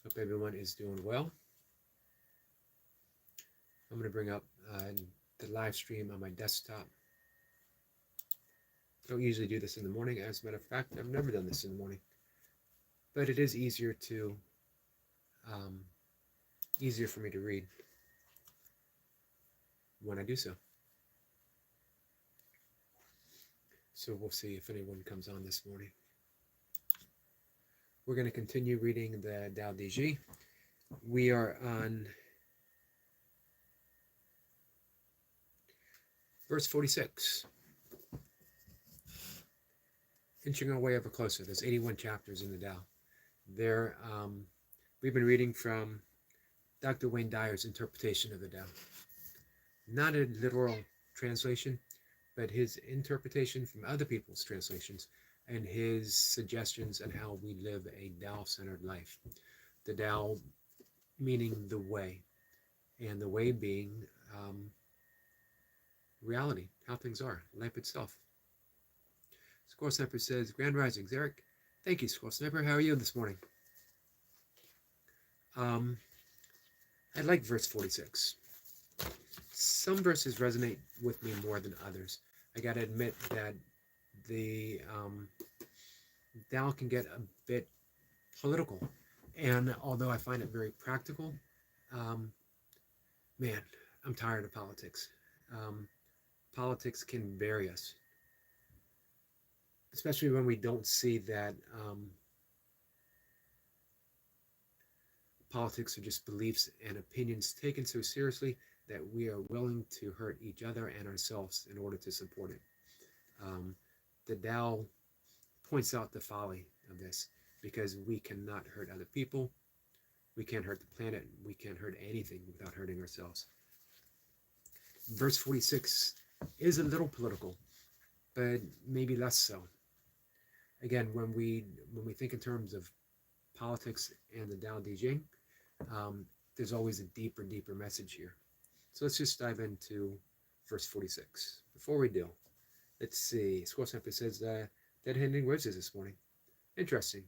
Hope everyone is doing well. I'm going to bring up the live stream on my desktop. I don't usually do this in the morning. As a matter of fact, I've never done this in the morning. But it is easier for me to read when I do so. So we'll see if anyone comes on this morning. We're going to continue reading the Tao Te Ching. We are on verse 46. Inching our way ever closer. There's 81 chapters in the Tao. We've been reading from Dr. Wayne Dyer's interpretation of the Tao. Not a literal translation, but his interpretation from other people's translations and his suggestions on how we live a Tao-centered life. The Tao meaning the way, and the way being reality, how things are, life itself. Squirrel Sniper says, Grand Risings, Eric. Thank you, Squirrel Sniper. How are you this morning? I like verse 46. Some verses resonate with me more than others. I gotta admit that the Tao can get a bit political, and although I find it very practical, man, I'm tired of politics. Politics can bury us, especially when we don't see that politics are just beliefs and opinions taken so seriously that we are willing to hurt each other and ourselves in order to support it. The Tao points out the folly of this, because we cannot hurt other people, we can't hurt the planet, we can't hurt anything without hurting ourselves. Verse 46 is a little political, but maybe less so. Again, when we think in terms of politics and the Tao Te Ching, there's always a deeper message here. So let's just dive into verse 46. Before we do, let's see. Squirrel Sniper says, dead-handing roses this morning. Interesting.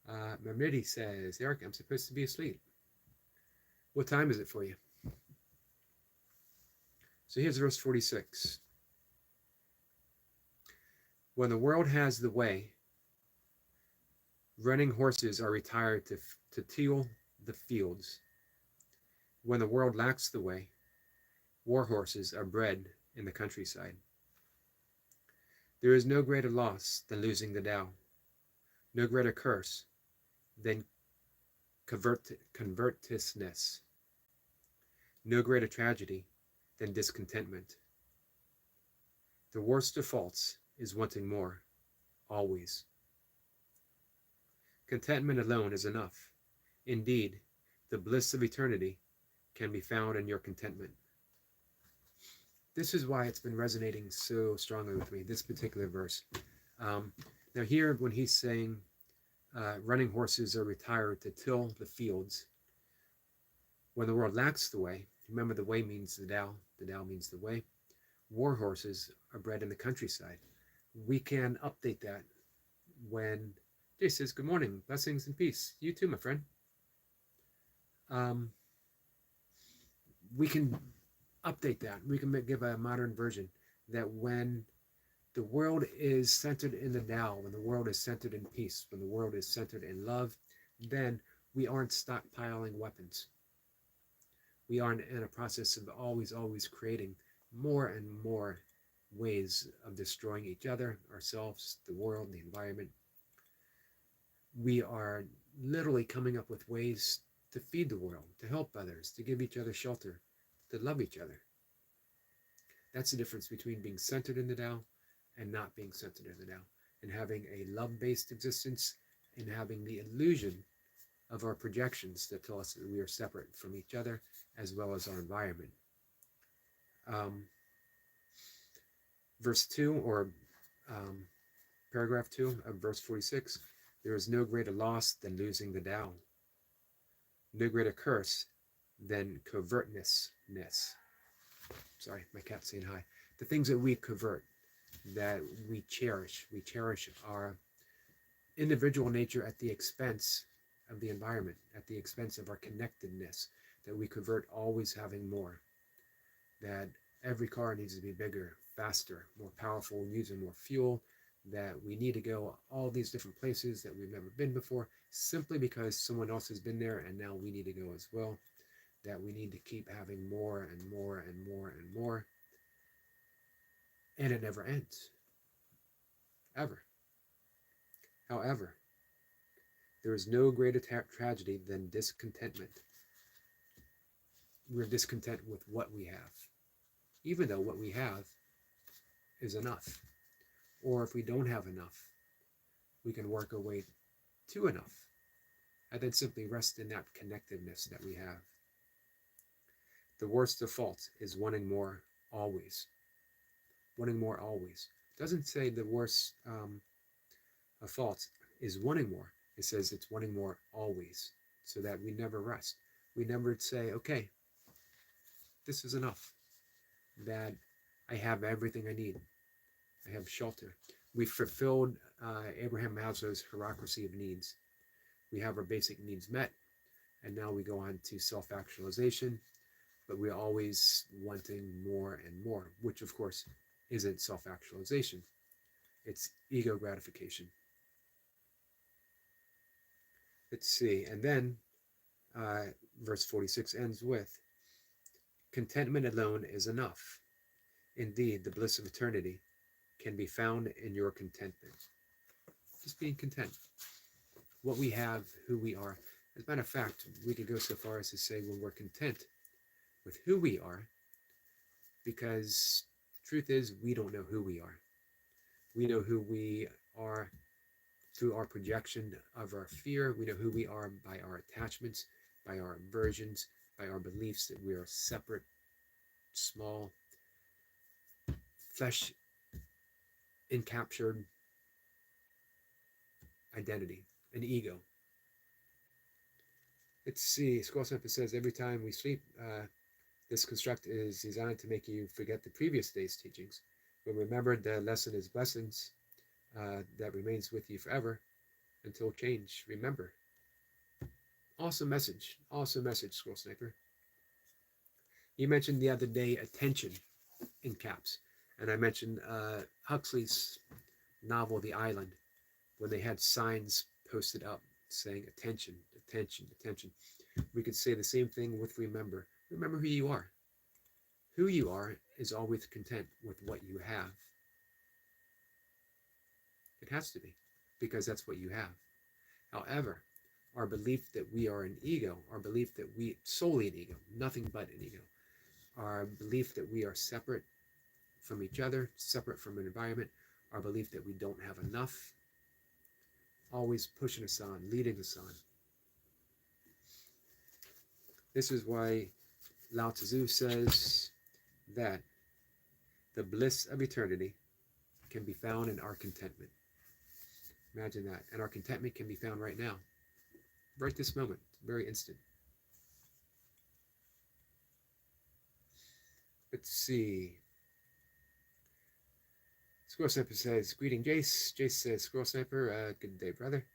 Mamidi says, Eric, I'm supposed to be asleep. What time is it for you? So here's verse 46. When the world has the way, running horses are retired to till the fields. When the world lacks the way, war horses are bred in the countryside. There is no greater loss than losing the Tao, no greater curse than covetousness, no greater tragedy than discontentment. The worst of faults is wanting more, always. Contentment alone is enough. Indeed, the bliss of eternity can be found in your contentment. This is why it's been resonating so strongly with me, this particular verse. Now here, when he's saying, running horses are retired to till the fields, when the world lacks the way, remember the way means the Tao means the way, war horses are bred in the countryside. We can update that when Jay says, good morning, blessings and peace. You too, my friend. We can update that. We can give a modern version that when the world is centered in the Tao, when the world is centered in peace, when the world is centered in love, then we aren't stockpiling weapons. We aren't in a process of always creating more and more ways of destroying each other, ourselves, the world, the environment. We are literally coming up with ways to feed the world, to help others, to give each other shelter, to love each other. That's the difference between being centered in the Tao and not being centered in the Tao, and having a love-based existence and having the illusion of our projections that tell us that we are separate from each other as well as our environment. Verse 2, or paragraph 2 of verse 46, there is no greater loss than losing the Tao, no greater curse than covertness. Sorry, my cat's saying hi. The things that we covert, that we cherish our individual nature at the expense of the environment, at the expense of our connectedness, that we convert always having more, that every car needs to be bigger, faster, more powerful, using more fuel, that we need to go all these different places that we've never been before simply because someone else has been there and now we need to go as well, that we need to keep having more and more and more and more, and it never ends, ever. However, there is no greater tragedy than discontentment. We're discontent with what we have, even though what we have is enough. Or if we don't have enough, we can work our way to enough and then simply rest in that connectedness that we have. The worst of faults is wanting more always. Wanting more always. It doesn't say the worst of faults is wanting more. It says it's wanting more always, so that we never rest. We never say, okay, this is enough. That I have everything I need. I have shelter. We fulfilled Abraham Maslow's hierarchy of needs. We have our basic needs met, and now we go on to self-actualization, but we're always wanting more and more, which of course isn't self-actualization. It's ego gratification. Let's see, and then verse 46 ends with, contentment alone is enough. Indeed, the bliss of eternity can be found in your contentment. Just being content. What we have, who we are. As a matter of fact, we could go so far as to say when we're content with who we are, because the truth is we don't know who we are. We know who we are through our projection of our fear. We know who we are by our attachments, by our aversions, by our beliefs that we are separate, small, flesh encaptured identity, an ego. Let's see, Scroll Sniper says, every time we sleep, this construct is designed to make you forget the previous day's teachings. But remember, the lesson is blessings that remains with you forever until change. Remember. Awesome message, Scroll Sniper. You mentioned the other day attention in caps, and I mentioned Huxley's novel The Island, when they had signs posted up saying attention, attention, attention. We could say the same thing with remember. Remember who you are. Who you are is always content with what you have. It has to be, because that's what you have. However, our belief that we are an ego, our belief that we, solely an ego, nothing but an ego, our belief that we are separate from each other, separate from an environment, our belief that we don't have enough, always pushing us on, leading us on. This is why Lao Tzu says that the bliss of eternity can be found in our contentment. Imagine that. And our contentment can be found right now, right this moment, very instant. Let's see. Squirrel Sniper says, greeting Jace. Jace says, Squirrel Sniper, good day, brother.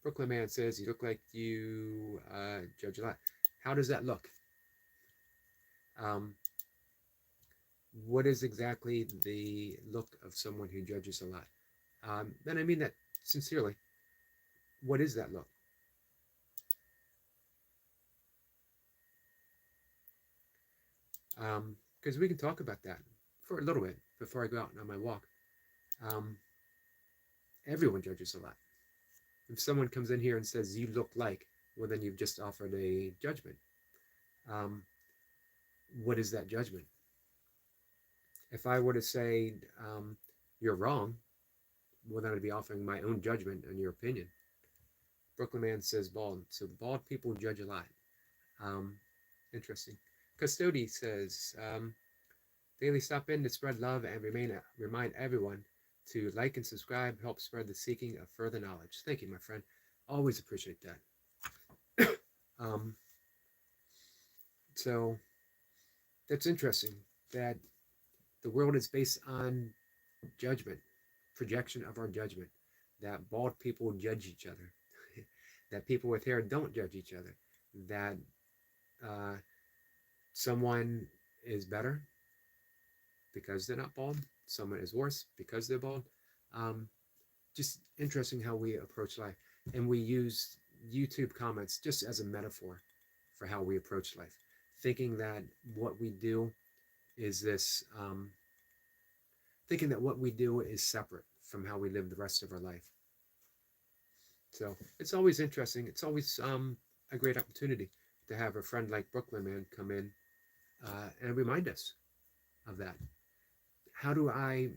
Brooklyn Man says, you look like you judge a lot. How does that look? What is exactly the look of someone who judges a lot? And I mean that sincerely. What is that look? Because we can talk about that for a little bit before I go out on my walk. Everyone judges a lot. If someone comes in here and says, you look like, well, then you've just offered a judgment. What is that judgment? If I were to say, you're wrong, well, then I'd be offering my own judgment on your opinion. Brooklyn Man says bald. So bald people judge a lot. Interesting. Custody says, daily stop in to spread love and remind everyone to like and subscribe, help spread the seeking of further knowledge. Thank you, my friend. Always appreciate that. So that's interesting that the world is based on judgment, projection of our judgment, that bald people judge each other, that people with hair don't judge each other, that uh, someone is better because they're not bald, someone is worse because they're bald. Um, just interesting how we approach life. And we use YouTube comments just as a metaphor for how we approach life, thinking that what we do is this, thinking that what we do is separate from how we live the rest of our life. So it's always interesting. It's always a great opportunity to have a friend like Brooklyn Man come in and remind us of that. How do I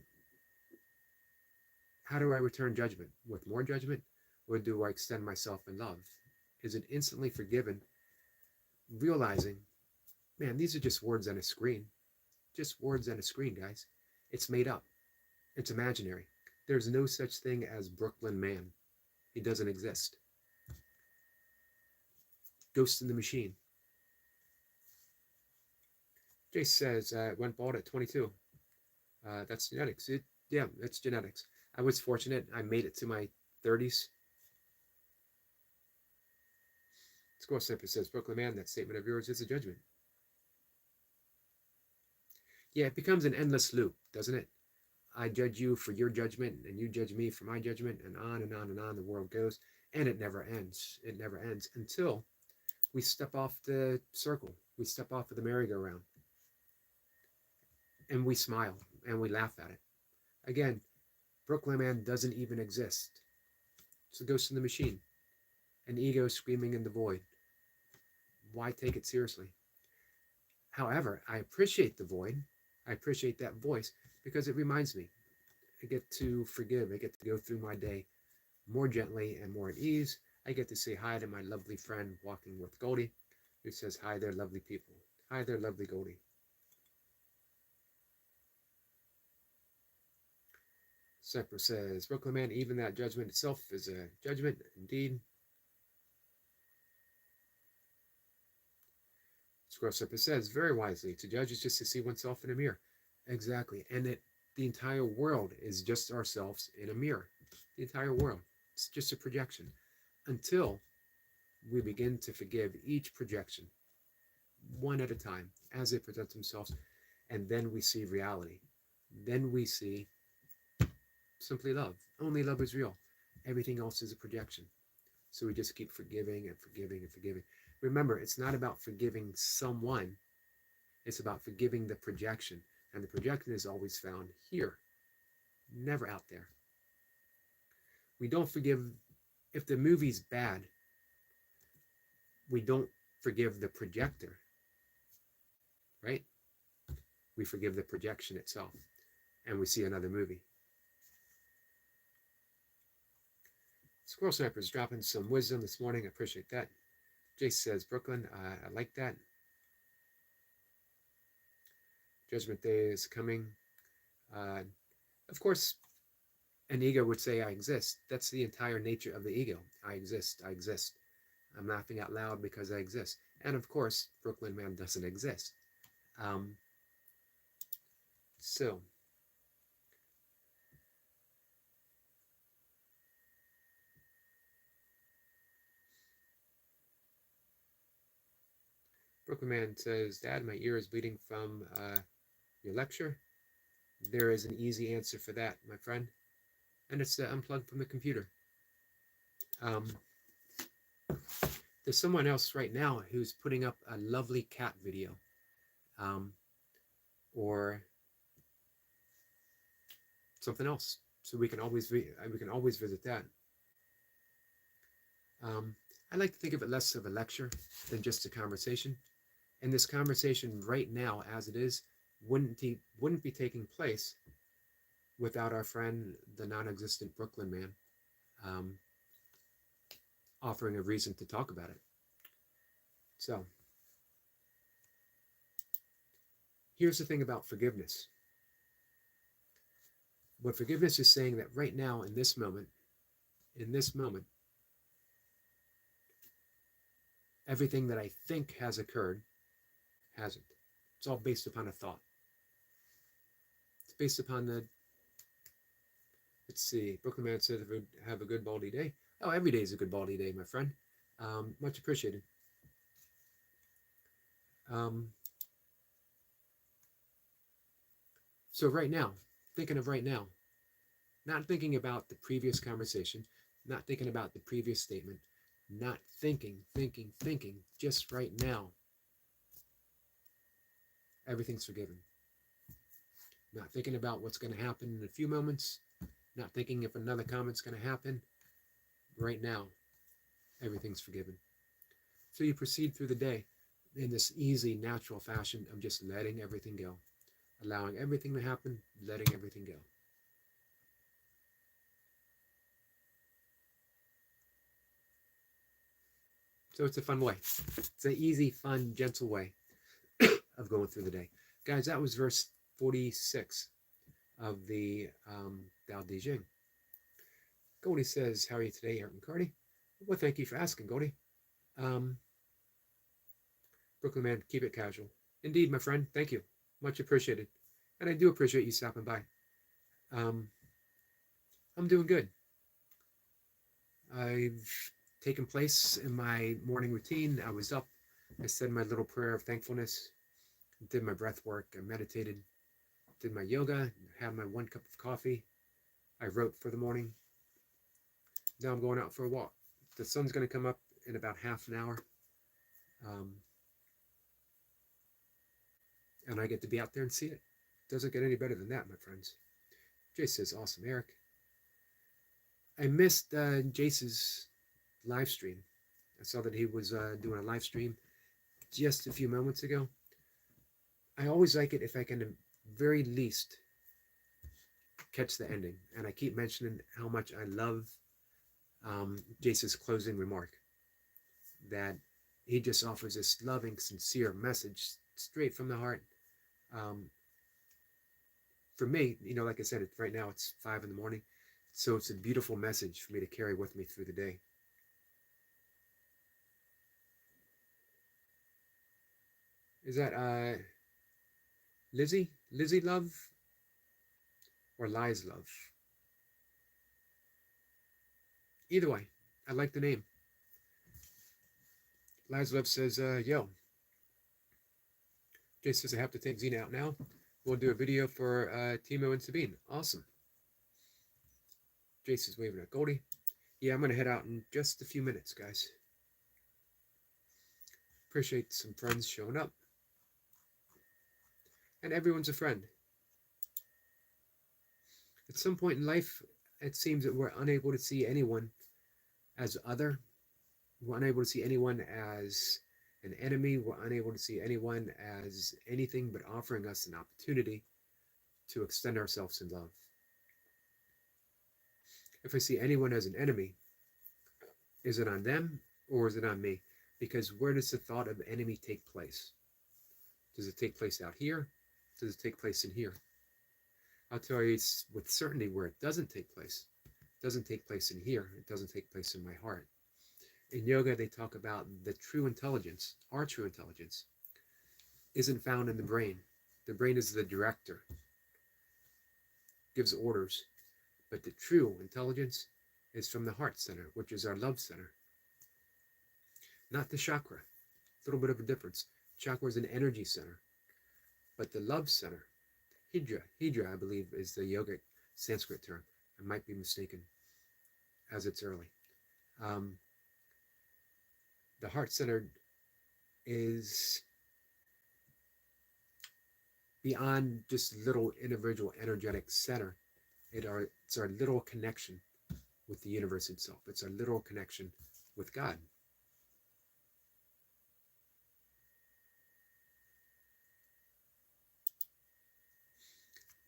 how do I return judgment? With more judgment, or do I extend myself in love? Is it instantly forgiven? Realizing, man, these are just words on a screen. Just words on a screen, guys. It's made up. It's imaginary. There's no such thing as Brooklyn Man. He doesn't exist. Ghost in the Machine. Jace says, went bald at 22. That's genetics. Yeah, that's genetics. I was fortunate. I made it to my 30s. Score Sniper says, Brooklyn Man, that statement of yours is a judgment. Yeah, it becomes an endless loop, doesn't it? I judge you for your judgment, and you judge me for my judgment, and on and on and on the world goes, and it never ends. It never ends until we step off the circle. We step off of the merry-go-round, and we smile, and we laugh at it. Again, Brooklyn Man doesn't even exist. It's a ghost in the machine, an ego screaming in the void. Why take it seriously? However, I appreciate the void. I appreciate that voice because it reminds me. I get to forgive. I get to go through my day more gently and more at ease. I get to say hi to my lovely friend walking with Goldie, who says, hi there, lovely people. Hi there, lovely Goldie. Sepper says, Brooklyn Man, even that judgment itself is a judgment, indeed. Squirrel Sepper says, very wisely, to judge is just to see oneself in a mirror. Exactly. And the entire world is just ourselves in a mirror. The entire world. It's just a projection. Until we begin to forgive each projection, one at a time, as they present themselves, and then we see reality. Then we see simply love. Only love is real. Everything else is a projection. So we just keep forgiving and forgiving and forgiving. Remember, it's not about forgiving someone. It's about forgiving the projection. And the projection is always found here, never out there. We don't forgive, if the movie's bad, we don't forgive the projector, right? We forgive the projection itself, and we see another movie. Squirrel Sniper's dropping some wisdom this morning. I appreciate that. Jace says, Brooklyn, I like that. Judgment Day is coming. Of course, an ego would say, I exist. That's the entire nature of the ego. I exist. I exist. I'm laughing out loud because I exist. And of course, Brooklyn Man doesn't exist. So, Brooklyn Man says, Dad, my ear is bleeding from your lecture. There is an easy answer for that, my friend. And it's to unplug from the computer. There's someone else right now who's putting up a lovely cat video. Or something else. So we can always visit that. I like to think of it less of a lecture than just a conversation. And this conversation right now, as it is, wouldn't be taking place without our friend, the non-existent Brooklyn Man, offering a reason to talk about it. So, here's the thing about forgiveness. What forgiveness is saying that right now, in this moment, everything that I think has occurred hasn't. It's all based upon a thought. It's based upon Let's see. Brooklyn Man says, have a good baldy day. Oh, every day is a good baldy day, my friend. Much appreciated. Um, so right now, thinking of right now, not thinking about the previous conversation, not thinking about the previous statement, not thinking, just right now, everything's forgiven. Not thinking about what's going to happen in a few moments, not thinking if another comment's going to happen. Right now, everything's forgiven. So you proceed through the day in this easy, natural fashion of just letting everything go, allowing everything to happen, letting everything go. So it's a fun way. It's an easy, fun, gentle way of going through the day. Guys, that was verse 46 of the Tao Te Ching. Goldie says, how are you today, Art McCarty? Well, thank you for asking, Goldie. Brooklyn Man, keep it casual. Indeed, my friend, thank you. Much appreciated. And I do appreciate you stopping by. I'm doing good. I've taken place in my morning routine. I was up. I said my little prayer of thankfulness, did my breath work, I meditated, did my yoga, had my 1 cup of coffee. I wrote for the morning. Now I'm going out for a walk. The sun's going to come up in about half an hour. And I get to be out there and see it. Doesn't get any better than that, my friends. Jace says, awesome, Eric. I missed Jace's live stream. I saw that he was doing a live stream just a few moments ago. I always like it if I can, at very least, catch the ending. And I keep mentioning how much I love Jace's closing remark. That he just offers this loving, sincere message straight from the heart. For me, like I said, right now it's 5 in the morning. So it's a beautiful message for me to carry with me through the day. Is that Lizzie? Lizzie Love? Or Lies Love? Either way, I like the name. Lies Love says, yo. Jay says, I have to take Xena out now. We'll do a video for Timo and Sabine. Awesome. Jace is waving at Goldie. Yeah, I'm going to head out in just a few minutes, guys. Appreciate some friends showing up. And everyone's a friend. At some point in life, it seems that we're unable to see anyone as other. We're unable to see anyone as an enemy. We're unable to see anyone as anything but offering us an opportunity to extend ourselves in love. If I see anyone as an enemy, is it on them or is it on me? Because where does the thought of enemy take place? Does it take place out here? Does it take place in here? I'll tell you with certainty where it doesn't take place. It doesn't take place in here. It doesn't take place in my heart. In yoga, they talk about the true intelligence, our true intelligence, isn't found in the brain. The brain is the director, gives orders. But the true intelligence is from the heart center, which is our love center. Not the chakra. A little bit of a difference. Chakra is an energy center. But the love center, Hidra, I believe, is the yogic Sanskrit term. I might be mistaken, as it's early. The heart center is beyond just little individual energetic center. It's our little connection with the universe itself. It's our little connection with God.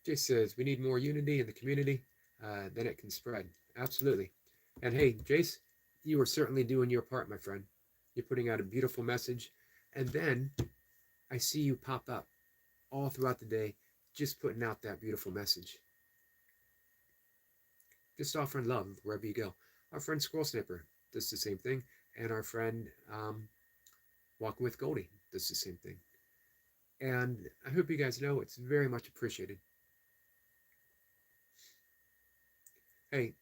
Jay says, we need more unity in the community, then it can spread. Absolutely. And hey, Jace, you are certainly doing your part, my friend. You're putting out a beautiful message. And then I see you pop up all throughout the day, just putting out that beautiful message. Just offering love wherever you go. Our friend Squirrel Snipper does the same thing. And our friend Walking with Goldie does the same thing. And I hope you guys know it's very much appreciated. Hey,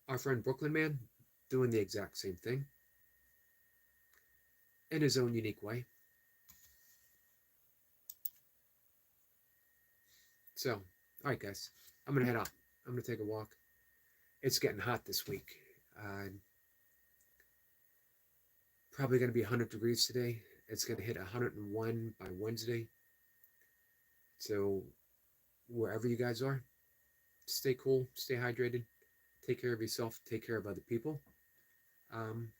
our friend Brooklyn Man doing the exact same thing in his own unique way. So, all right, guys, I'm gonna head out. I'm gonna take a walk. It's getting hot this week. Uh, Probably gonna be 100 degrees today. It's gonna hit 101 by Wednesday. So, wherever you guys are, stay cool, stay hydrated, take care of yourself, take care of other people. Um,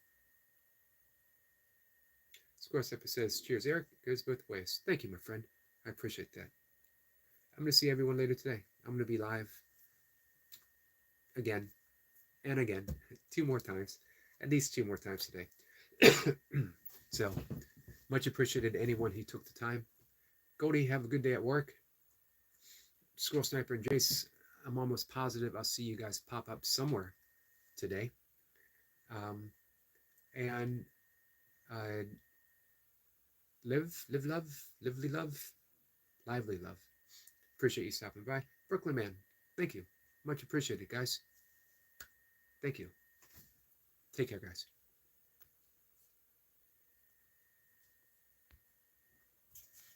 Squirrel says, "Cheers, Eric. Goes both ways." Thank you, my friend. I appreciate that. I'm gonna see everyone later today. I'm gonna be live again and again, 2 more times, at least 2 more times today. So much appreciated to anyone who took the time. Goldie, have a good day at work. Squirrel Sniper and Jace, I'm almost positive I'll see you guys pop up somewhere today. Um, and uh, love, lively love, lively love. Appreciate you stopping by. Brooklyn Man, thank you. Much appreciated, guys. Thank you. Take care, guys.